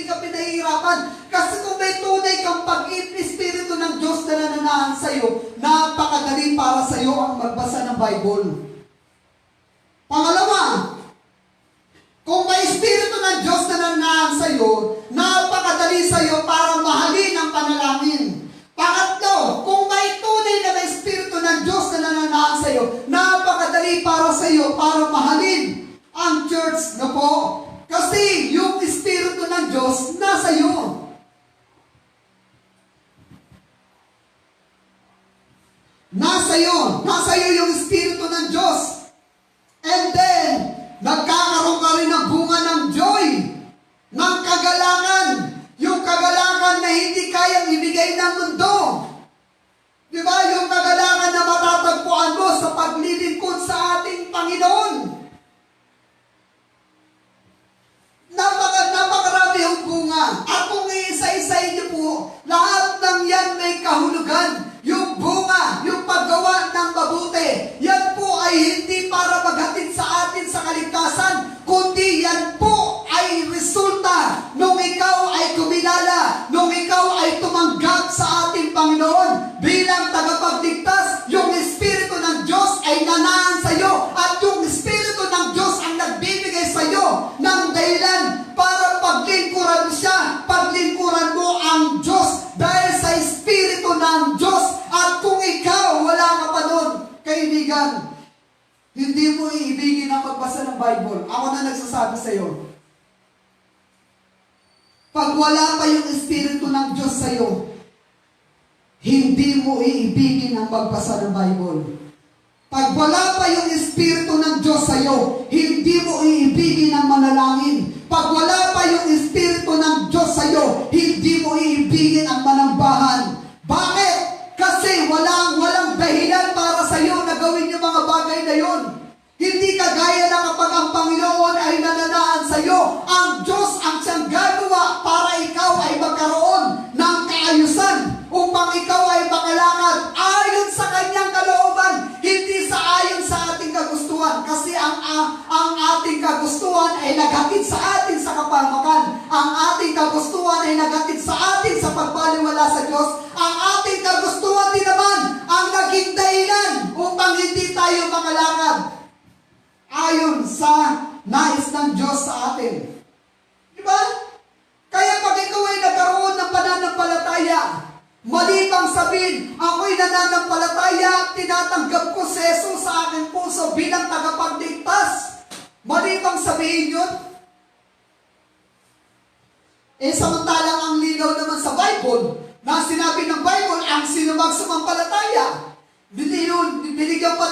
ka pinahihirapan. Kasi kung may tunay kang pag-Espiritu ng Diyos na nananahan sa iyo, napakadali para sa iyo ang magbasa ng Bible. Pangalawa, kung may Espiritu ng Diyos na nananahan sa iyo, napakadali sa iyo para mahalin ang panalangin. Pangatlo, kung may tunay na may Espiritu ng Diyos na nananahan sa iyo, napakadali para sa iyo para mahalin ang church na po. Kasi yung Espiritu ng Diyos nasa iyo. Nasa iyo yung Espiritu ng Diyos. And then, nagkakaroon ka rin ng bunga ng joy, ng kagalakan. Yung kagalakan na hindi kayang ibigay ng mundo. Di ba? Yung kagalakan na matatagpuan mo sa paglilingkod sa ating Panginoon. Napakarami yung bunga. At kung iisa-isahin niyo po, lahat ng yan may kahulugan. Yung bunga, yung paggawa ng mabuti, yan po ay hindi para maghatid sa atin sa kaligtasan, kundi yan po ay resulta nung ikaw ay kumilala, nung ikaw ay tumanggap sa ating Panginoon bilang tagapagligtas. Yung Espiritu ng Diyos ay nanahan sa iyo at yung Espiritu ng Diyos ang nagbibigay sa iyo ng dahilan para paglingkuran siya, paglingkuran mo ang Diyos dahil sa Espiritu ng Diyos. At kung ikaw, wala ka pa doon, kaibigan, hindi mo iibigin ang magbasa ng Bible. Ako na nagsasabi sa iyo. Pag wala pa yung Espiritu ng Diyos sa iyo, hindi mo iibigin ang magbasa ng Bible. Pag wala pa yung Espiritu ng Diyos sa iyo, hindi mo iibigin ang manalangin. Pag wala pa yung Espiritu ng Diyos sa iyo, hindi mo iibigin ang manambahan. Bakit? Kasi walang dahilan para sa iyo na gawin yung mga bagay na yon. Hindi kagaya na kapag ang Panginoon ay nananahan sa iyo, ang Diyos ang siyang gagawa para ikaw ay magkaroon ng kaayusan upang ikaw ay makalakad ayon sa kanyang kalooban, hindi sa ayon sa ating kagustuhan. Kasi ang ay naghatid sa atin sa kapamakan. Ang ating kagustuhan ay naghatid sa atin sa pagbaliwala sa Diyos. Ang ating kagustuhan din naman ang naging dahilan upang hindi tayo makalakad ayon sa nais ng Diyos sa atin. Diba? Kaya pag ikaw ay nagkaroon ng pananampalataya, mali bang sabihin, ako'y nananampalataya at tinatanggap ko si Jesus sa aking puso bilang tagapagligtas? Mali bang sabihin yun? Samantalang ang linaw naman sa Bible, na sinabi ng Bible, ang sino bang sumampalataya? Binigyan pa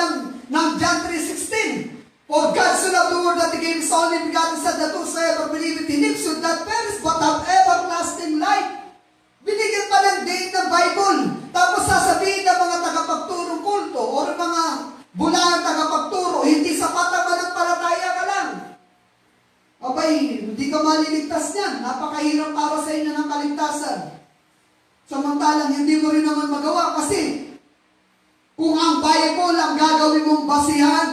ng John 3:16. For God so loved the world that He gave His only begotten Son, that whosoever believeth in Him should not perish but have everlasting life. Binigyan pa ng date ng Bible. Tapos sasabihin ng mga tagapagturong kulto o mga bulang tagapagturo, hindi sapat ang mananampalataya ka lang. Abay, hindi ka maliligtas niyan. Napakahirap para sa inyo ng kaligtasan. Samantalang hindi mo rin naman magawa kasi kung ang Bible ang gagawin mong basihan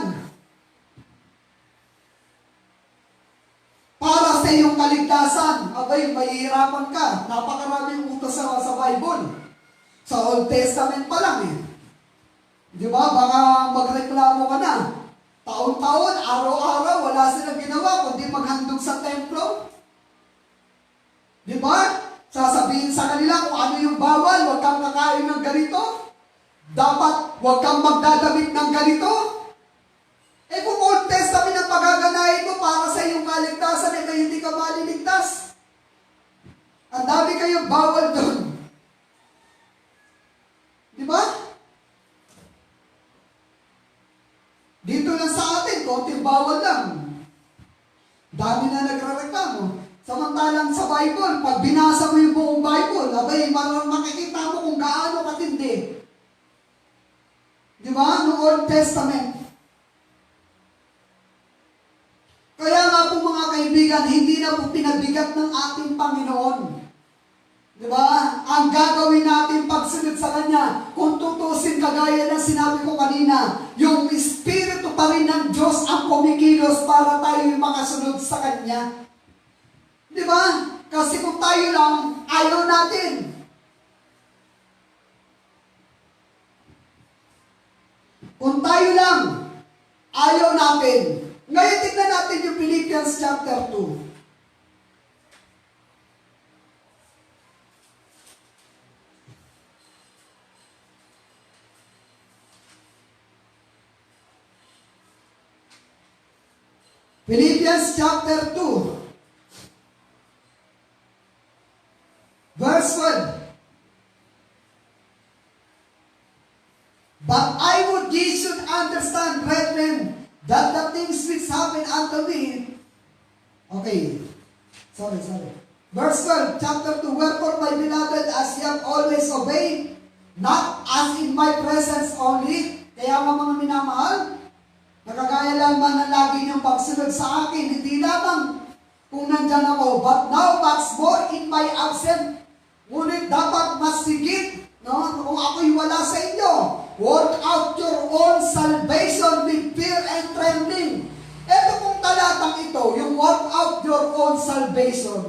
para sa iyong kaligtasan, abay, mahihirapan ka. Napakaraming utos sa Bible. Sa Old Testament pa lang eh. Di ba? Baka magreklamo ka na. Taon-taon, araw-araw, wala silang ginawa kundi maghandog sa templo. Di ba? Sasabihin sa kanila kung ano yung bawal, huwag kang kakain ng ganito. Dapat huwag kang magdadamit ng ganito. Kung Old Testament ang pagaganahin mo para sa iyong kaligtasan, hindi ka maliligtas. Ang dami kayong bawal doon. Di ba? Dito lang sa atin, konting bawal lang. Dami na nagre-reklamo. Samantalang sa Bible, pag binasa mo yung buong Bible, abay, makikita mo kung gaano katindi. Di ba? No Old Testament. Kaya nga po mga kaibigan, hindi na po pinabigat ng ating Panginoon. Di ba? Ang gagawin natin pagsunod sa Kanya, kung tutusin kagaya ng sinabi ko kanina, yung Espiritu pa rin ng Diyos ang kumikilos para tayo makasunod sa Kanya. Di ba? Kasi kung tayo lang, ayaw natin. Kung tayo lang, ayaw natin. Ngayon tignan natin yung Philippians chapter 2. Philippians chapter 2. Verse 1. But I would ye should understand, brethren, that the things which happen unto me. Okay. Sorry. Verse 12, chapter 2. Wherefore, my beloved, as ye have always obeyed, not as in my presence only. Kaya mga minamahal, nakagaya lamang na lagi niyong pagsunod sa akin, hindi lamang kung nandyan ako, but now much more in my absence. Ngunit dapat mas sigit, no? Kung ako'y wala sa inyo, work out your own salvation with fear and trembling. Ito pong talatang ito, yung work out your own salvation.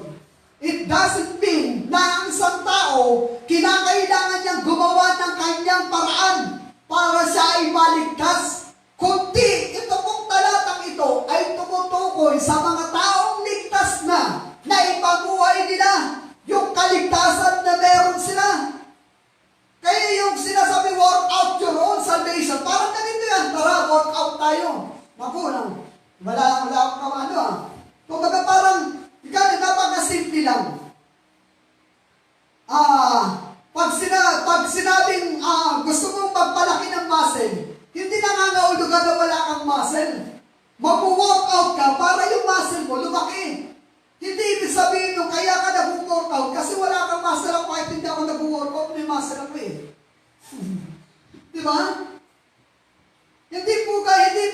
It doesn't mean na ang isang tao, kinakailangan niyang gumawa ng kanyang paraan para siya ay maligtas. Kundi, ito pong talatang ito ay tumutukoy sa mga taong ligtas na ipabuhay nila yung kaligtasan na meron sila. Kaya yung sinasabi, work out your own salvation, parang ganito yan, tara, work out tayo. Naku, wala akong kamano Kung baga parang, napakasimple lang. Pag sinabing gusto mong magpalaki ng muscle, hindi nangangahulugan na wala kang muscle. Mag-work out ka para yung muscle mo lumaki. Hindi ibig sabihin nung kaya ka nag-workout kasi wala kang muscle ako kahit hindi ako nag-workout, may muscle ako eh. Di ba? Hindi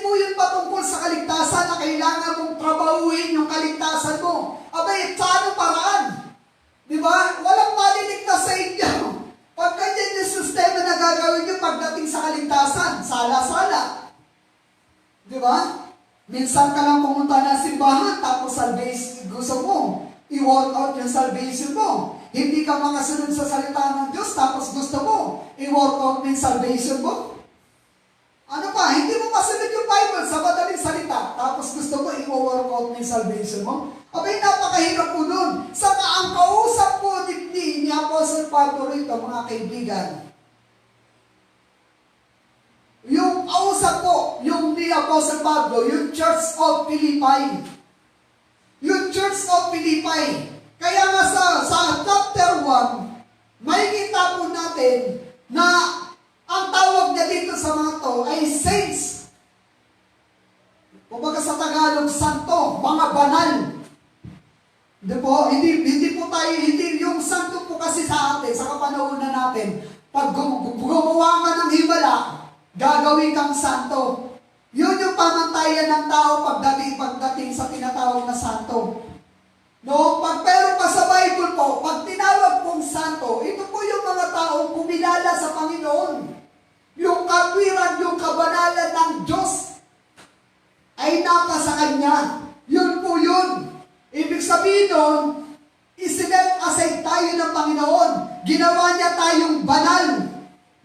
po yun patungkol sa kaligtasan na kailangan mong trabahuin yung kaligtasan mo. Abay, paano paraan? Di ba? Walang maliligtas sa inyo. Pag ganyan yung sistema na gagawin nyo pagdating sa kaligtasan, sala-sala. Di ba? Minsan ka lang pumunta na simbahan, tapos sa i-work out yung salvation mo. Hindi ka makasunod sa salita ng Diyos, tapos gusto mo i-work out yung salvation mo. Ano pa, hindi mo masunod yung Bible sa madaling salita, tapos gusto mo i-work out yung salvation mo. Abay, napakahirap po nun. Saka ang kausap po ni Apostle Pablo rito, mga kaibigan, yung kausap po, yung ni Apostle Pablo, yung Church of Philippi. Yung Church of Philippi. Kaya nga sa chapter 1, makikita po natin na ang tawag niya dito sa mga to ay saints. Kumbaga sa Tagalog, santo, mga banal. Hindi po tayo, hindi yung santo po kasi sa atin, sa kapanahonan natin, pag gumawa ka ng himala, gagawin kang santo. Yun yung pamantayan ng tao pagdating sa tinatawag na santo. No, pero pa sa Bible po, pag tinawag pong santo, ito po yung mga taong kumilala sa Panginoon. Yung katwiran, yung kabanalan ng Diyos ay nasa sa Kanya. Yun po yun. Ibig sabihin nun, isinep aside tayo ng Panginoon. Ginawa niya tayong banal,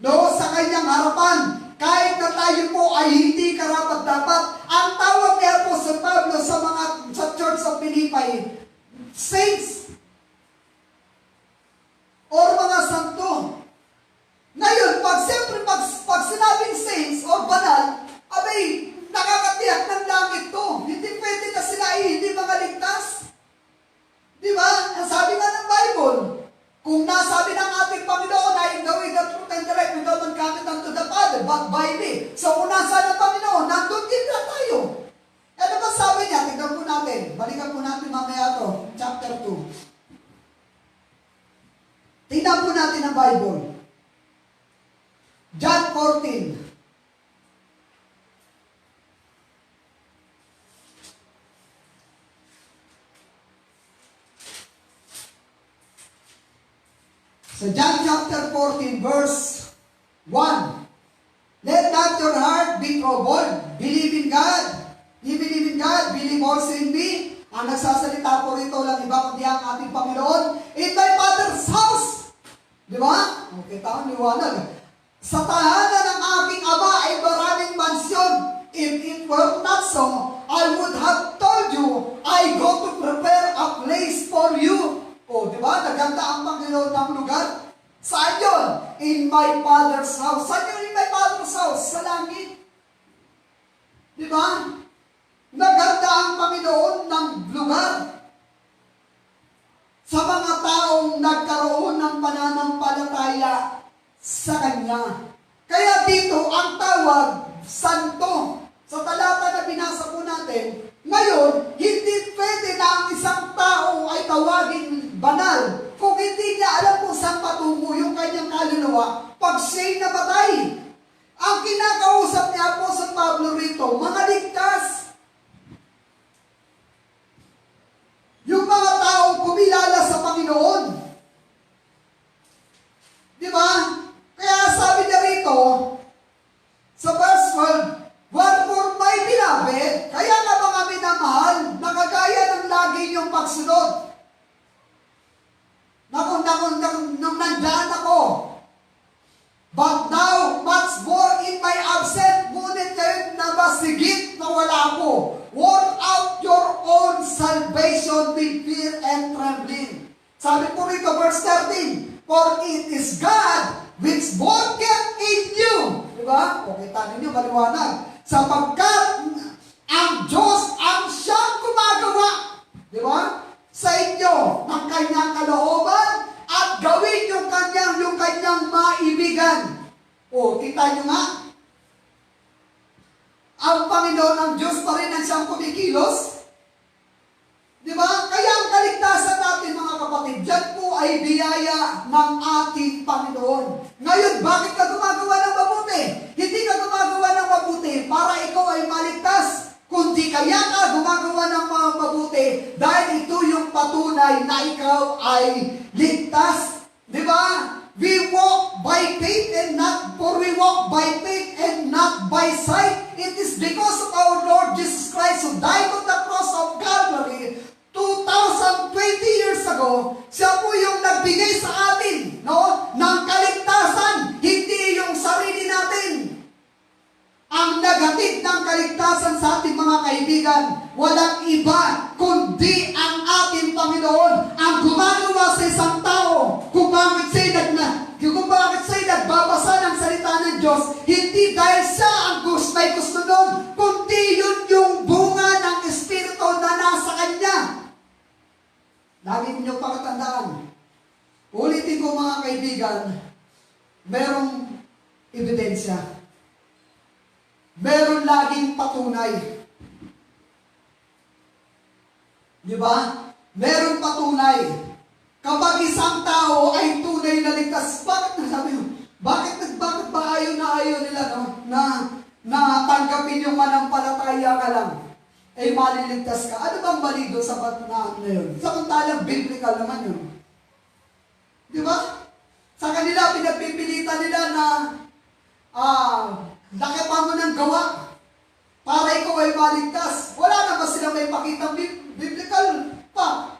no, sa Kanyang harapan. Kahit na tayo po ay hindi karapat-dapat. Ang tawag niya po sa Pablo sa Church of Philippi, saints or mga santo. Ngayon, pag sinabing saints or banal, abay, nakakatiyak ng langit to. Hindi pwede na sila hindi mga ligtas. Di ba? Ang sabi nga ng Bible, kung nasabi ng ating Panginoon, I know the truth and the right, without coming unto the Father, but by me. So kung nasa ng Panginoon, nandun din na tayo. Ano ba sabi niya? Tignan po natin. Balikan po natin mamaya to, chapter 2. Tingnan po natin ang Bible. John 14. Sa John chapter 14, verse 1. Let not your heart be troubled. Believe in God. You believe in God, believe also in me. Ang nagsasalita po rito lang iba kundi ang ating Panginoon. In my Father's house. Di ba? Okay, taon liwanag. Sa tahanan ng aking Ama ay maraming mansyon. If it were not so, I would have told you, I go to prepare a place for you. O, di ba? Naganda ang Panginoon ng lugar. Saan yun? In my Father's house. Saan yun in my Father's house? Sa langit. Di ba? Naganda ang Panginoon ng lugar sa mga taong nagkaroon ng pananampalataya sa Kanya. Kaya dito, ang tawag, santo. Sa talata na binasa po natin, ngayon, hindi pwede na ang isang tao ay tawagin banal kung hindi niya alam kung saan patungo yung kanyang kaluluwa pag siya'y namatay. Ang kinakausap ni Apostle Pablo rito, mga ligtas. Yung mga taong kumilala sa Panginoon. Di ba? Kaya sabi niya rito, sa verse 12, wherefore my beloved, kaya nga mga minamahal, nakagaya ng lagi niyong pagsunod. Nung nandyan ako, but now, much more in my absence, ngunit ngayon na masigit na wala ako. Work out your own salvation with fear and trembling. Sabi po rito, verse 13, for it is God which worketh in you. Diba? O, kita ninyo, maliwanag. Sapagkat ang Diyos ang siyang gumagawa. Diba? Sa inyo, ng kanyang kalooban at gawin yung kanyang maibigan. O, kita nyo nga, ang Panginoon ng Diyos pa rin ang siyang kumikilos. Di ba? Kaya ang kaligtasan natin, mga kapatid, dyan po ay biyaya ng ating Panginoon. Ngayon, bakit ka gumagawa ng mabuti? Hindi ka gumagawa ng mabuti para ikaw ay maligtas. Kundi kaya ka gumagawa ng mga mabuti dahil ito yung patunay na ikaw ay ligtas. Di ba? We walk by faith and not, for we walk by faith and not by sight. It is because of our Lord Jesus Christ who died on the cross of Calvary 2020 nagbago, siya po yung nagbigay sa atin, no, ng kaligtasan, hindi yung sarili natin. Ang nagatid ng kaligtasan sa ating mga kaibigan, walang iba kundi ang ating Panginoon, ang gumagawa sa isang tao. Kung bakit siya'y nagbabasa ng salita ng Diyos, hindi dahil siya ang may gusto doon, kundi yun yung bunga ng Espiritu na nasa Kanya. Lagi niyo pakatandaan. Ulitin ko mga kaibigan, merong ebidensya. Meron laging patunay. Di ba? Meron patunay. Kapag isang tao ay tunay na ligtas, bakit nasabi mo? Bakit ba ayaw nila, no? Na tanggapin yung manampalataya ka lang, ay maliligtas ka. Ano bang mali doon sa patunaan na yun? Samantalang biblical naman yun. Di ba? Sa kanila, pinagpipilitan nila na lakipan mo ng gawa para ikaw ay maligtas. Wala na ba silang may pakitang biblical pa?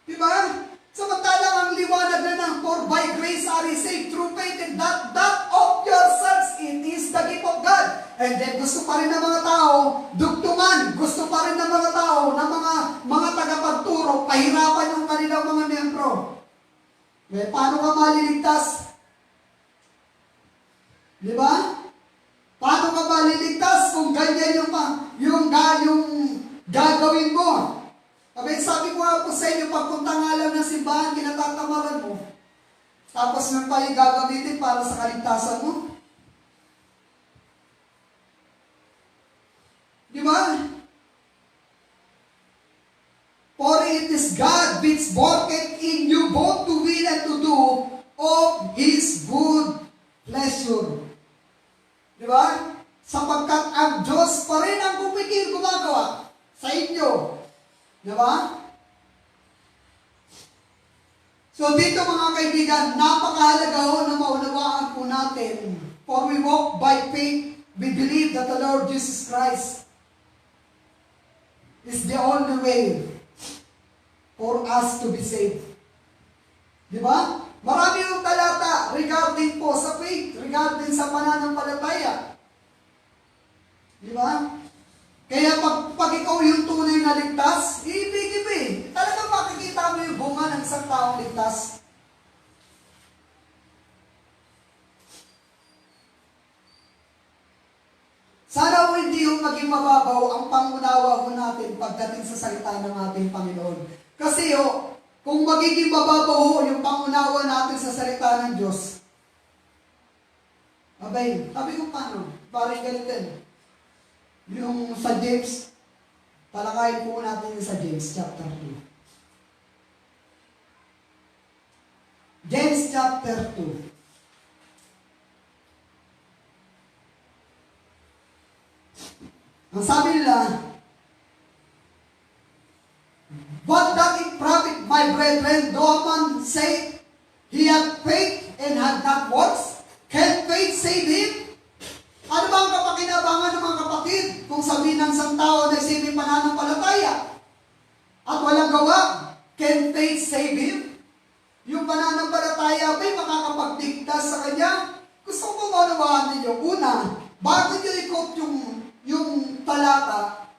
Di ba? Samantalang ang liwanag na ng, for by grace are ye saved through faith, and that of yourselves, it is the gift of God. And then gusto pa rin ng mga tao, dugtungan, gusto pa rin ng mga tao, ng mga tagapagturo, pahirapan yung kanilang mga miyembro. Eh, paano ka maliligtas? Di ba? Paano ka maliligtas kung ganyan yung gagawin mo? Sabi ko nga po sa inyo, pagpunta nga lang ng simbahan, kinatatamaran mo. Tapos nang pa yung gagamitin para sa kaligtasan mo. Di ba? For it is God which worketh in you both to will and to do of His good pleasure. Di ba? Sapagkat ang Diyos pa rin ang gumagawa sa inyo. Di ba? So dito mga kaibigan, napakahalaga ho na maunawaan po natin. For we walk by faith, we believe that the Lord Jesus Christ is the only way for us to be saved. Di ba? Marami yung talata regarding po sa faith, regarding sa pananampalataya. Di ba? Kaya pag ikaw yung tunay na ligtas, ibig-ibig. Talagang makikita mo yung bunga ng isang taong ligtas. Sana ho hindi yung maging mababaw ang pangunawa ho natin pagdating sa salita ng ating Panginoon. Kasi ho, kung magiging mababaw ho yung pangunawa natin sa salita ng Diyos, abay, sabi ko paano? Parang ganito. Yung sa James, talakayin po natin yung sa James chapter 2. James chapter 2. Ang sabi nila, what doth it profit, my brethren, though a man say he hath faith and hath not works? Can faith save him? Ano ba ang kapakinabangan ng mga kapatid kung sabihin ng isang tao na isipin pananampalataya at walang gawa? Can faith save him? Yung pananampalataya ba'y makakapagligtas sa kanya? Gusto ko maunawaan ninyo. Una, bago nyo ikot yung talata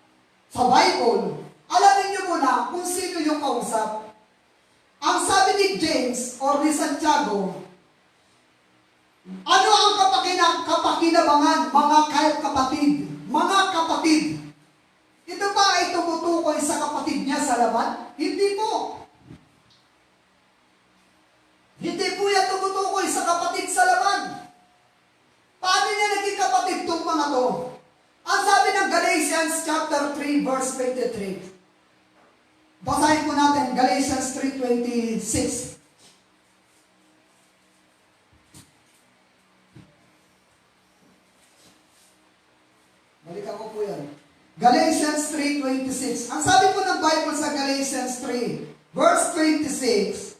sa Bible, alamin nyo muna kung sino yung kausap. Ang sabi ni James or ni Santiago, ano ang kapakinabangan, mga kapatid? Mga kapatid. Ito ba ay tumutukoy sa kapatid niya sa laman? Hindi po. Hindi po yan tumutukoy sa kapatid sa laman. Paano niya naging kapatid itong mga to? Ang sabi ng Galatians chapter 3 verse 23. Basahin po natin Galatians 3:26. Balikan ko po yan. Galatians 3:26. Ang sabi po ng Bible sa Galatians 3, verse 26,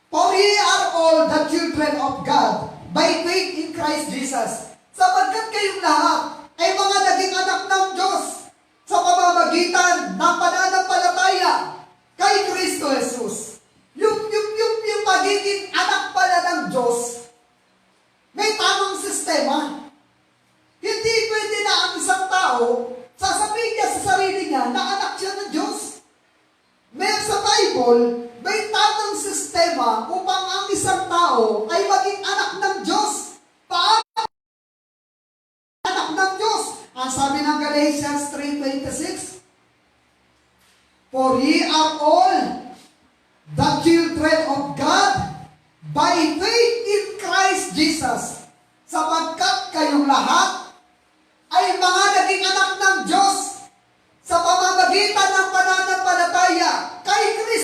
for ye are all the children of God by faith in Christ Jesus. Sapagkat kayong lahat ay mga naging anak ng Diyos sa pamamagitan ng pananampalataya kay Kristo Kristo Jesus. Yung pagiging anak pala ng Diyos, may tamang sistema. Hindi pwede na ang isang tao, sasabihin niya sa sarili niya na anak siya ng Diyos. May sa Bible, may tamang sistema upang ang isang tao ay maging anak ng Diyos. Paano anak ng Diyos? Ang sabi ng Galatians 3:26, for ye are all the children of God by faith in Christ Jesus, sapagkat kayong lahat